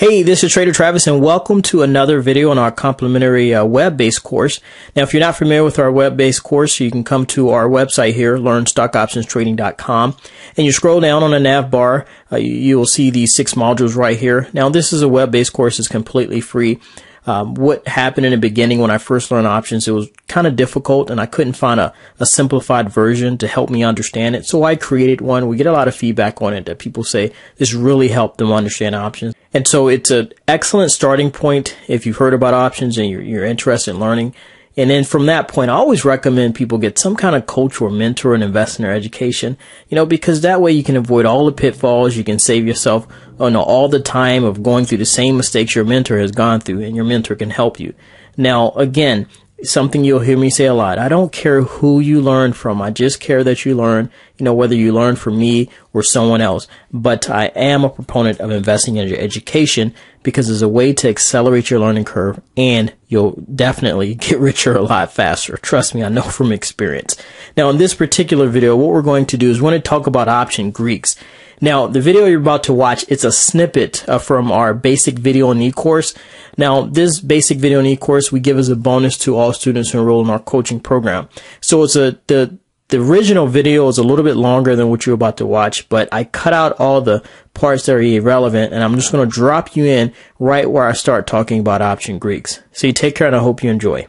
Hey, this is Trader Travis and welcome to another video on our complimentary web-based course. Now, if you're not familiar with our web-based course, you can come to our website here, learnstockoptionstrading.com, and you scroll down on the nav bar, you will see these 6 modules right here. Now, this is a web-based course. It's completely free. What happened in the beginning when I first learned options, it was kind of difficult and I couldn't find a simplified version to help me understand it. So I created one. We get a lot of feedback on it that people say this really helped them understand options. And so it's an excellent starting point if you've heard about options and you're interested in learning. And then from that point, I always recommend people get some kind of coach or mentor and invest in their education, because that way you can avoid all the pitfalls. You can save yourself all the time of going through the same mistakes your mentor has gone through, and your mentor can help you. Now, again, something you'll hear me say a lot. I don't care who you learn from. I just care that you learn, whether you learn from me or someone else. But I am a proponent of investing in your education because it's a way to accelerate your learning curve and you'll definitely get richer a lot faster. Trust me, I know from experience. Now, in this particular video, what we're going to do is we're going to talk about option Greeks. Now, the video you're about to watch, it's a snippet from our basic video in Ecourse. Now, this basic video in Ecourse we give as a bonus to all students who enroll in our coaching program. So it's the original video is a little bit longer than what you're about to watch, but I cut out all the parts that are irrelevant, and I'm just going to drop you in right where I start talking about option Greeks. So you take care, and I hope you enjoy.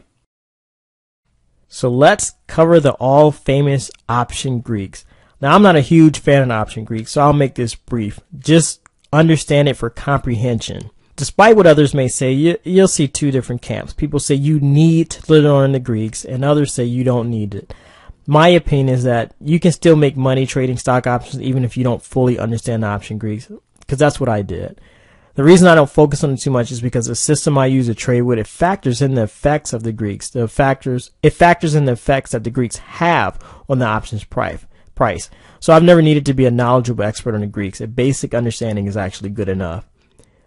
So let's cover the all-famous option Greeks. Now, I'm not a huge fan of option Greeks, so I'll make this brief. Just understand it for comprehension. Despite what others may say, you'll see two different camps. People say you need to learn the Greeks, and others say you don't need it. My opinion is that you can still make money trading stock options even if you don't fully understand the option Greeks, because that's what I did. The reason I don't focus on it too much is because the system I use to trade with, it factors in the effects of the Greeks. It factors in the effects that the Greeks have on the options price. So I've never needed to be a knowledgeable expert on the Greeks. A basic understanding is actually good enough.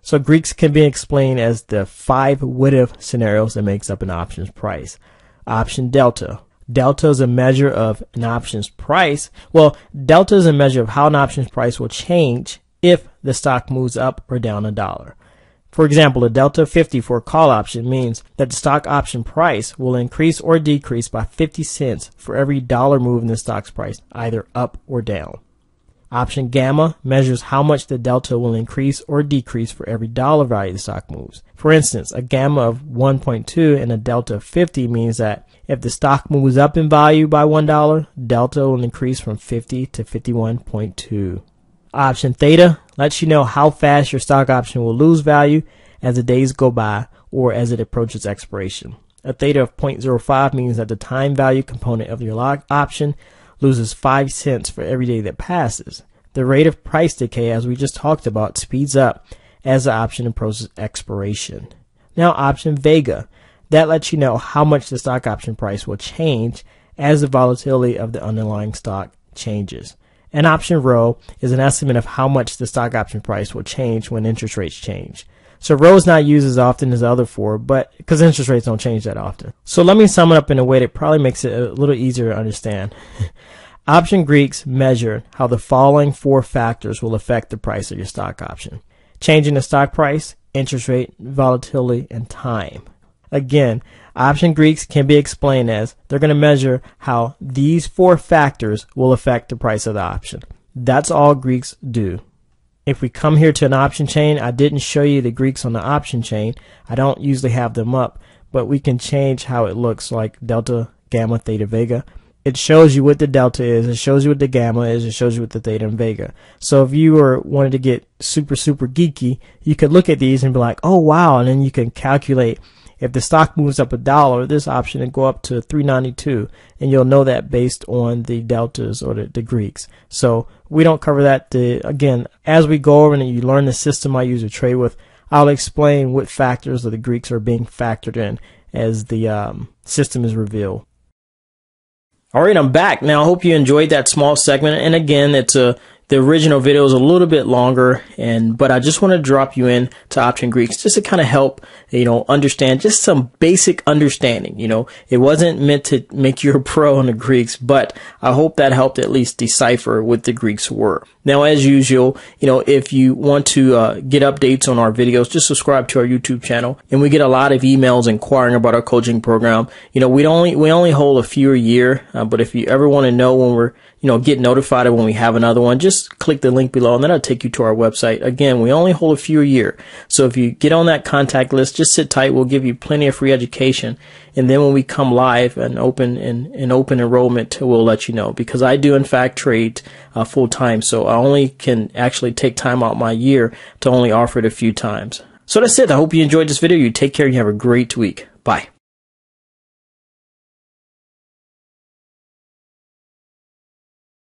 So Greeks can be explained as the 5 what-if scenarios that makes up an options price. Option delta. Delta is a measure of an options price. Well, delta is a measure of how an options price will change if the stock moves up or down $1. For example, a delta of 50 for a call option means that the stock option price will increase or decrease by 50 cents for every dollar move in the stock's price, either up or down. Option gamma measures how much the delta will increase or decrease for every dollar value the stock moves. For instance, a gamma of 1.2 and a delta of 50 means that if the stock moves up in value by $1, delta will increase from 50 to 51.2. Option theta lets you know how fast your stock option will lose value as the days go by or as it approaches expiration. A theta of 0.05 means that the time value component of your lock option loses 5 cents for every day that passes. The rate of price decay, as we just talked about, speeds up as the option approaches expiration. Now, option vega. That lets you know how much the stock option price will change as the volatility of the underlying stock changes. And option rho is an estimate of how much the stock option price will change when interest rates change. So rho is not used as often as the other 4, but because interest rates don't change that often. So let me sum it up in a way that probably makes it a little easier to understand. Option Greeks measure how the following 4 factors will affect the price of your stock option: changing the stock price, interest rate, volatility, and time. Again, option Greeks can be explained as they're going to measure how these 4 factors will affect the price of the option. That's all Greeks do. If we come here to an option chain, I didn't show you the Greeks on the option chain. I don't usually have them up, but we can change how it looks, like delta, gamma, theta, vega. It shows you what the delta is, it shows you what the gamma is, it shows you what the theta and vega. So if you wanted to get super geeky, you could look at these and be like, oh wow, and then you can calculate if the stock moves up $1, this option will go up to $3.92, and you'll know that based on the deltas or the Greeks. So we don't cover that. Again, as we go over and you learn the system I use to trade with, I'll explain what factors of the Greeks are being factored in as the system is revealed. All right, I'm back. Now, I hope you enjoyed that small segment. And again, it's a The original video is a little bit longer, but I just want to drop you in to Option Greeks just to kind of help, understand just some basic understanding. It wasn't meant to make you a pro on the Greeks, but I hope that helped at least decipher what the Greeks were. Now, as usual, if you want to get updates on our videos, just subscribe to our YouTube channel. And we get a lot of emails inquiring about our coaching program. We only hold a few a year, but if you ever want to know when we're get notified of when we have another one, just click the link below and that'll take you to our website. Again, we only hold a few a year. So if you get on that contact list, just sit tight. We'll give you plenty of free education. And then when we come live and open enrollment, we'll let you know, because I do in fact trade full time. So I only can actually take time out my year to only offer it a few times. So that's it. I hope you enjoyed this video. You take care and you have a great week. Bye.